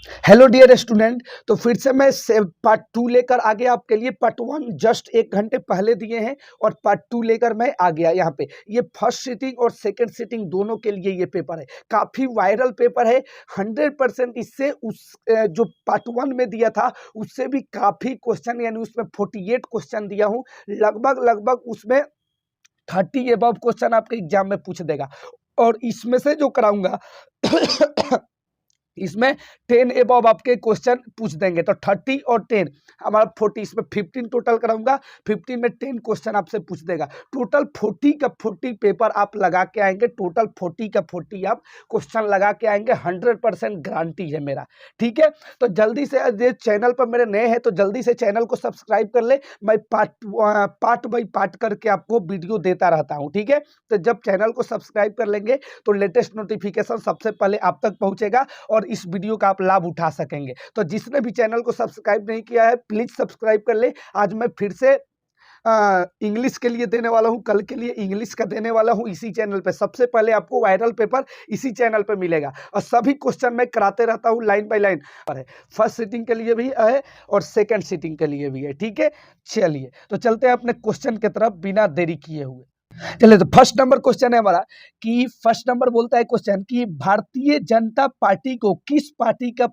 Hello dear student. तो फिर से मैं पार्ट 2 लेकर आ गया आपके लिए। पार्ट 1 जस्ट 1 घंटे पहले दिए हैं और पार्ट 2 लेकर मैं आ गया यहाँ पे। ये फर्स्ट सिटिंग और सेकंड सिटिंग दोनों के लिए ये पेपर है, काफ़ी वायरल पेपर है। 100% इससे उस जो पार्ट 1 में दिया था उससे भी काफ़ी क्वेश्चन, यानी उसमें 48 क्वेश्चन दिया हूँ। लगभग लगभग उसमें 30 अबव क्वेश्चन आपके एग्जाम में पूछ देगा। और इसमें से जो कराऊंगा इसमें 10 अबव आपके क्वेश्चन पूछ देंगे। तो 30 और 10 हमारा 40, इसमें 15 टोटल कराऊंगा। 15 में 10 क्वेश्चन आपसे पूछ देगा। टोटल 40 का 40 पेपर आप लगा के आएंगे। टोटल 40 का 40 आप क्वेश्चन लगा के आएंगे। 100% गारंटी है मेरा, ठीक है। तो जल्दी से, ये चैनल पर मेरे नए हैं तो जल्दी से चैनल को सब्सक्राइब कर ले। मैं पार्ट बाई पार्ट करके आपको वीडियो देता रहता हूँ, ठीक है। तो जब चैनल को सब्सक्राइब कर लेंगे तो लेटेस्ट नोटिफिकेशन सबसे पहले आप तक पहुंचेगा और इस वीडियो का आप लाभ उठा सकेंगे। तो जिसने भी चैनल को सब्सक्राइब नहीं किया है प्लीज सब्सक्राइब कर ले। आज मैं फिर से इंग्लिश के लिए देने वाला हूं, कल के लिए इंग्लिश का देने वाला हूं इसी चैनल पे। सबसे पहले आपको वायरल पेपर इसी चैनल पे मिलेगा और सभी क्वेश्चन मैं कराते रहता हूं line by line. First sitting के लिए भी है और सेकंड सिटिंग के लिए भी है, ठीक है। चलिए तो चलते हैं अपने क्वेश्चन की तरफ बिना देरी किए हुए। चलिए तो फर्स्ट नंबर क्वेश्चन है हमारा कि फर्स्ट नंबर बोलता है क्वेश्चन कि भारतीय जनता पार्टी को किस पार्टी का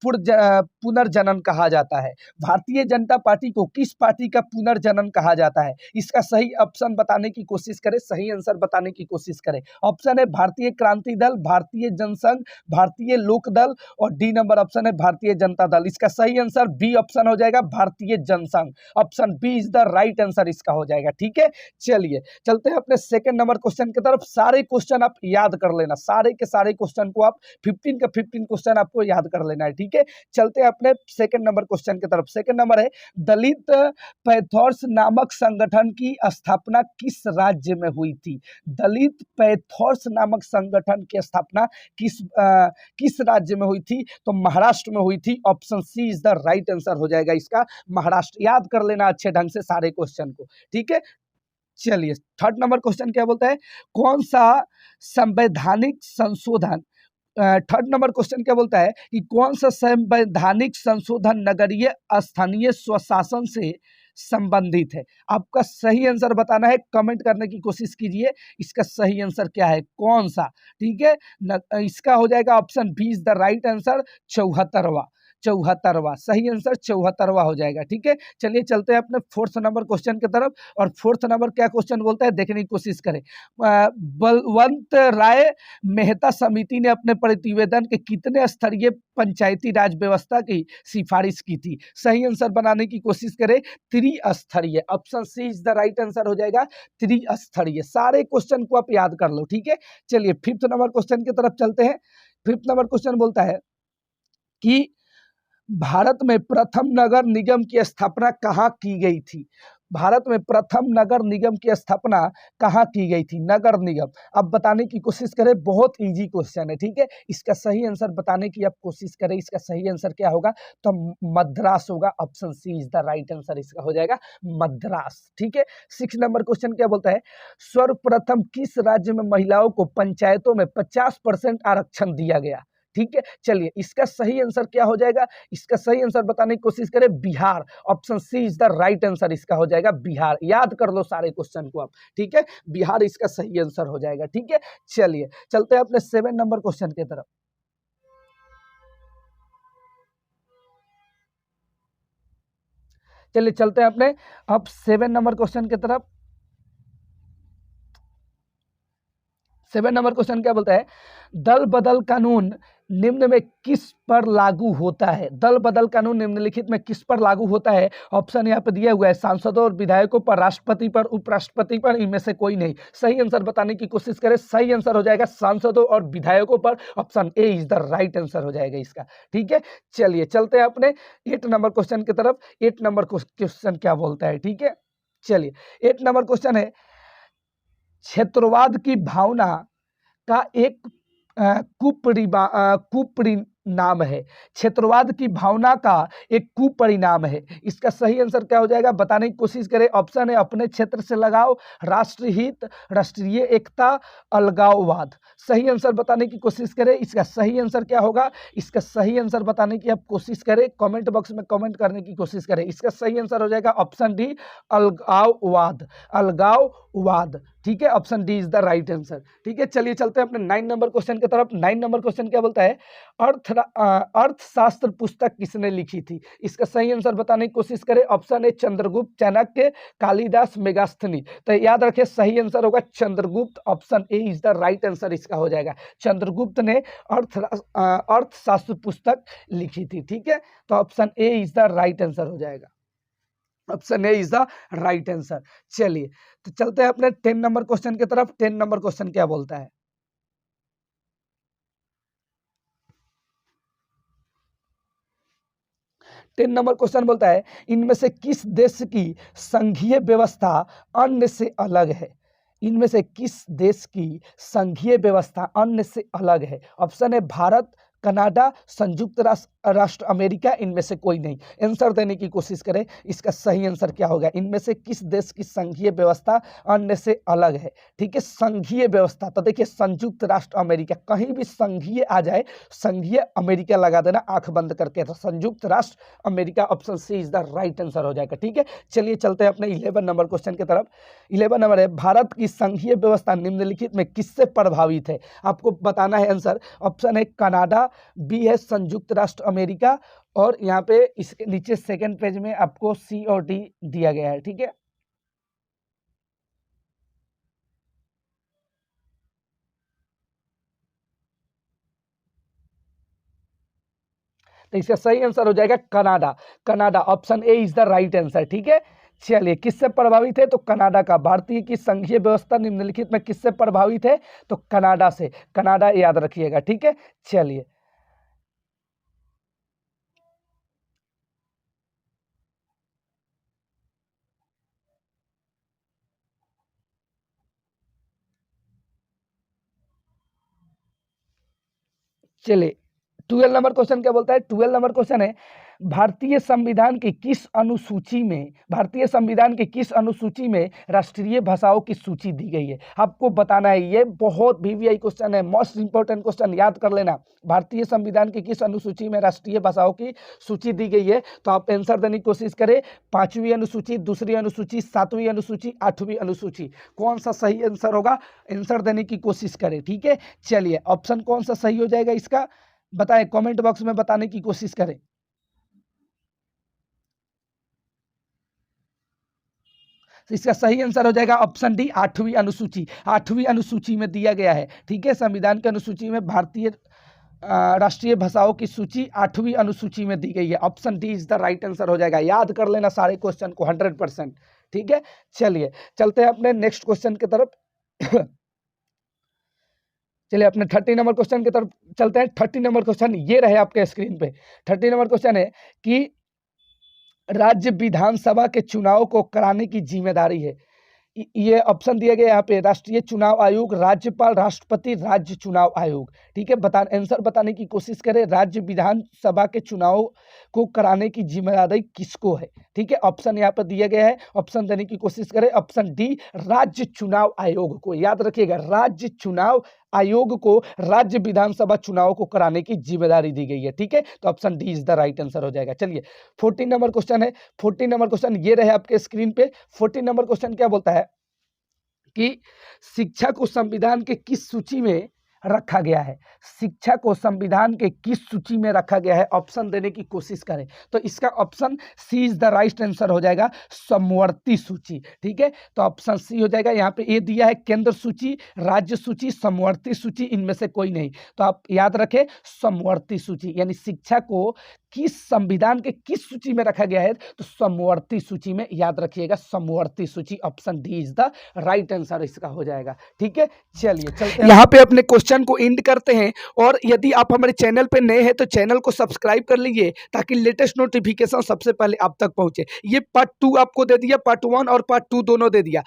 पुनर्जनन कहा जाता है। भारतीय जनता पार्टी को किस पार्टी का पुनर्जनन कहा जाता है। इसका सही ऑप्शन बताने की कोशिश करें, सही आंसर बताने की कोशिश करें। ऑप्शन है भारतीय क्रांति दल, भारतीय जनसंघ, भारतीय लोक दल और डी नंबर ऑप्शन है भारतीय जनता दल। इसका सही आंसर बी ऑप्शन हो जाएगा, Bharatiya Jana Sangh. Option B is the right answer इसका हो जाएगा, ठीक है। चलिए चलते हैं अपने सेकंड नंबर क्वेश्चन की तरफ। सारे क्वेश्चन आप याद कर लेना, सारे के सारे क्वेश्चन को आप 15 का 15 क्वेश्चन आपको याद कर लेना है, ठीक है। चलते हैं अपने सेकंड नंबर क्वेश्चन की तरफ। सेकंड नंबर है दलित पैथॉर्स नामक संगठन की स्थापना किस राज्य में हुई थी। दलित पैथॉर्स नामक संगठन की स्थापना किस राज्य में हुई थी। तो महाराष्ट्र में हुई थी। Option C is the right answer हो जाएगा इसका, महाराष्ट्र। याद कर लेना अच्छे ढंग से सारे क्वेश्चन को, ठीक है। चलिए थर्ड नंबर क्वेश्चन क्या बोलता है, कौन सा संवैधानिक संशोधन, थर्ड नंबर क्वेश्चन क्या बोलता है कि कौन सा संवैधानिक संशोधन नगरीय स्थानीय स्वशासन से संबंधित है। आपका सही आंसर बताना है, कमेंट करने की कोशिश कीजिए इसका सही आंसर क्या है, कौन सा, ठीक है। इसका हो जाएगा option B is the right answer, 74वां सही आंसर 74वां हो जाएगा, ठीक है। चलिए चलते हैं अपने फोर्थ नंबर क्वेश्चन की तरफ। और फोर्थ नंबर क्या क्वेश्चन बोलता है देखने की कोशिश करें। बलवंत राय मेहता समिति ने अपने प्रतिवेदन के कितने स्तरीय पंचायती राज व्यवस्था की सिफारिश की थी। सही आंसर बनाने की कोशिश करें, त्रिस्तरीय। Option C is the right answer हो जाएगा, त्रिस्तरीय। सारे क्वेश्चन को आप याद कर लो, ठीक है। चलिए फिफ्थ नंबर क्वेश्चन की तरफ चलते हैं। फिफ्थ नंबर क्वेश्चन बोलता है कि भारत में प्रथम नगर निगम की स्थापना कहाँ की गई थी। भारत में प्रथम नगर निगम की स्थापना कहाँ की गई थी, नगर निगम। अब बताने की कोशिश करें, बहुत इजी क्वेश्चन है, ठीक है। इसका सही आंसर बताने की आप कोशिश करें, इसका सही आंसर क्या होगा, तो मद्रास होगा। Option C is the right answer इसका हो जाएगा, मद्रास, ठीक है। 6 नंबर क्वेश्चन क्या बोलता है, सर्वप्रथम किस राज्य में महिलाओं को पंचायतों में 50% आरक्षण दिया गया, ठीक है। चलिए इसका सही आंसर क्या हो जाएगा, इसका सही आंसर बताने की कोशिश करें, Bihar. Option C is the right answer इसका हो जाएगा, बिहार। याद कर लो सारे क्वेश्चन को आप, ठीक है। बिहार इसका सही आंसर हो जाएगा, ठीक है। चलिए चलते हैं अपने 7 नंबर क्वेश्चन की तरफ। चलिए चलते हैं अपने अब 7 नंबर क्वेश्चन की तरफ। 7 नंबर क्वेश्चन क्या बोलता है, दल बदल कानून निम्न में किस पर लागू होता है। दल बदल कानून निम्नलिखित में किस पर लागू होता है। ऑप्शन यहाँ पे दिया हुआ है, सांसदों और विधायकों पर, राष्ट्रपति पर, उपराष्ट्रपति पर, इनमें से कोई नहीं। सही आंसर बताने की कोशिश करें, सही आंसर हो जाएगा सांसदों और विधायकों पर। Option A is the right answer हो जाएगा इसका, ठीक है। चलिए चलते हैं अपने 8 नंबर क्वेश्चन की तरफ। 8 नंबर क्वेश्चन क्या बोलता है, ठीक है। चलिए 8 नंबर क्वेश्चन है, क्षेत्रवाद की भावना का एक नाम है, क्षेत्रवाद की भावना का एक कुपरिणाम है। इसका सही आंसर क्या हो जाएगा, बताने की कोशिश करें। ऑप्शन है अपने क्षेत्र से लगाव, राष्ट्रहित, राष्ट्रीय एकता, अलगाववाद। सही आंसर बताने की कोशिश करें। इसका सही आंसर क्या होगा, इसका सही आंसर बताने की आप कोशिश करें, कमेंट बॉक्स में कमेंट करने की कोशिश करें। इसका सही आंसर हो जाएगा ऑप्शन डी, अलगाववाद, अलगाववाद। ठीक है, option D is the right answer. ठीक है, चलिए चलते हैं अपने 9 नंबर क्वेश्चन की तरफ। 9 नंबर क्वेश्चन क्या बोलता है, अर्थशास्त्र पुस्तक किसने लिखी थी। इसका सही आंसर बताने की कोशिश करें। Option A Chandragupta, Chanakya, Kalidasa, Megasthenes. तो याद रखिए सही आंसर होगा Chandragupta. Option A is the right answer इसका हो जाएगा। चंद्रगुप्त ने अर्थशास्त्र पुस्तक लिखी थी। ठीक है, तो option A is the right answer हो जाएगा। Option A is the right answer. चलिए तो चलते हैं अपने 10 नंबर क्वेश्चन की तरफ। 10 नंबर क्वेश्चन क्या बोलता है, 10 नंबर क्वेश्चन बोलता है इनमें से किस देश की संघीय व्यवस्था अन्य से अलग है। इनमें से किस देश की संघीय व्यवस्था अन्य से अलग है। ऑप्शन है भारत, कनाडा, संयुक्त राष्ट्र अमेरिका, इनमें से कोई नहीं। आंसर देने की कोशिश करें। इसका सही आंसर क्या होगा, इनमें से किस देश की संघीय व्यवस्था अन्य से अलग है। ठीक है, संघीय व्यवस्था, तो देखिए संयुक्त राष्ट्र अमेरिका, कहीं भी संघीय आ जाए संघीय अमेरिका लगा देना आंख बंद करके, तो संयुक्त राष्ट्र America option C is the right answer हो जाएगा। ठीक है, चलिए चलते हैं अपने 11 नंबर क्वेश्चन की तरफ। 11 नंबर है भारत की संघीय व्यवस्था निम्नलिखित में किससे प्रभावित है। आपको बताना है आंसर। ऑप्शन है कनाडा, बी है संयुक्त राष्ट्र अमेरिका, और यहाँ पे इसके नीचे सेकंड पेज में आपको सी और डी दिया गया है। ठीक है, तो इसका सही आंसर हो जाएगा Canada. Canada, option A is the right answer. ठीक है, चलिए किससे प्रभावित है, तो कनाडा का। भारतीय की संघीय व्यवस्था निम्नलिखित में किससे प्रभावित है, तो कनाडा से। कनाडा याद रखिएगा। ठीक है, चलिए चलिए 12 नंबर क्वेश्चन क्या बोलता है। 12 नंबर क्वेश्चन है भारतीय संविधान की किस अनुसूची में, भारतीय संविधान की किस अनुसूची में राष्ट्रीय भाषाओं की सूची दी गई है। आपको बताना है, ये बहुत वीवीआई क्वेश्चन है, मोस्ट इंपोर्टेंट क्वेश्चन, याद कर लेना। भारतीय संविधान की किस अनुसूची में राष्ट्रीय भाषाओं की सूची दी गई है, तो आप आंसर देने की कोशिश करें। 5वीं अनुसूची, 2री अनुसूची, 7वीं अनुसूची, 8वीं अनुसूची, कौन सा सही आंसर होगा, आंसर देने की कोशिश करें। ठीक है, चलिए ऑप्शन कौन सा सही हो जाएगा इसका बताएं, कमेंट बॉक्स में बताने की कोशिश करें। इसका सही आंसर हो जाएगा ऑप्शन डी, 8वीं अनुसूची। 8वीं अनुसूची में दिया गया है। ठीक है, संविधान की अनुसूची में भारतीय राष्ट्रीय भाषाओं की सूची 8वीं अनुसूची में दी गई है। Option D is the right answer हो जाएगा। याद कर लेना सारे क्वेश्चन को 100%। ठीक है, चलिए चलते हैं अपने नेक्स्ट क्वेश्चन की तरफ। चलिए अपने 30 नंबर क्वेश्चन की तरफ चलते हैं। 30 नंबर क्वेश्चन ये रहे आपके स्क्रीन पे। 30 नंबर क्वेश्चन है कि राज्य विधानसभा के चुनाव को कराने की जिम्मेदारी है। ये ऑप्शन दिया गया यहाँ पे, राष्ट्रीय चुनाव आयोग, राज्यपाल, राष्ट्रपति, राज्य चुनाव आयोग। ठीक है, आंसर बताने की कोशिश करें। राज्य विधानसभा के चुनाव को कराने की जिम्मेदारी किसको है। ठीक है, ऑप्शन यहाँ पर दिया गया है, ऑप्शन देने की कोशिश करें। ऑप्शन डी, राज्य चुनाव आयोग को। याद रखिएगा, राज्य चुनाव आयोग को राज्य विधानसभा चुनाव को कराने की जिम्मेदारी दी गई है। ठीक है, तो option D is the right answer हो जाएगा। चलिए 14 नंबर क्वेश्चन है। 14 नंबर क्वेश्चन ये रहे आपके स्क्रीन पे। 14 नंबर क्वेश्चन क्या बोलता है कि शिक्षा को संविधान के किस सूची में रखा गया है। शिक्षा को संविधान के किस सूची में रखा गया है, ऑप्शन देने की कोशिश करें। तो इसका option C is the right answer हो जाएगा, समवर्ती सूची। ठीक है, तो ऑप्शन सी हो जाएगा। यहाँ पे ए दिया है केंद्र सूची, राज्य सूची, समवर्ती सूची, इनमें से कोई नहीं। तो आप याद रखें समवर्ती सूची, यानी शिक्षा को किस संविधान के किस सूची में रखा गया है, तो समवर्ती सूची में। याद रखिएगा समवर्ती सूची, option D is the right answer इसका हो जाएगा। ठीक है, चलिए चलते हैं यहाँ पे अपने क्वेश्चन को एंड करते हैं। और यदि आप हमारे चैनल पे नए हैं तो चैनल को सब्सक्राइब कर लीजिए ताकि लेटेस्ट नोटिफिकेशन सबसे पहले आप तक पहुंचे। ये पार्ट 2 आपको दे दिया, पार्ट 1 और पार्ट 2 दोनों दे दिया।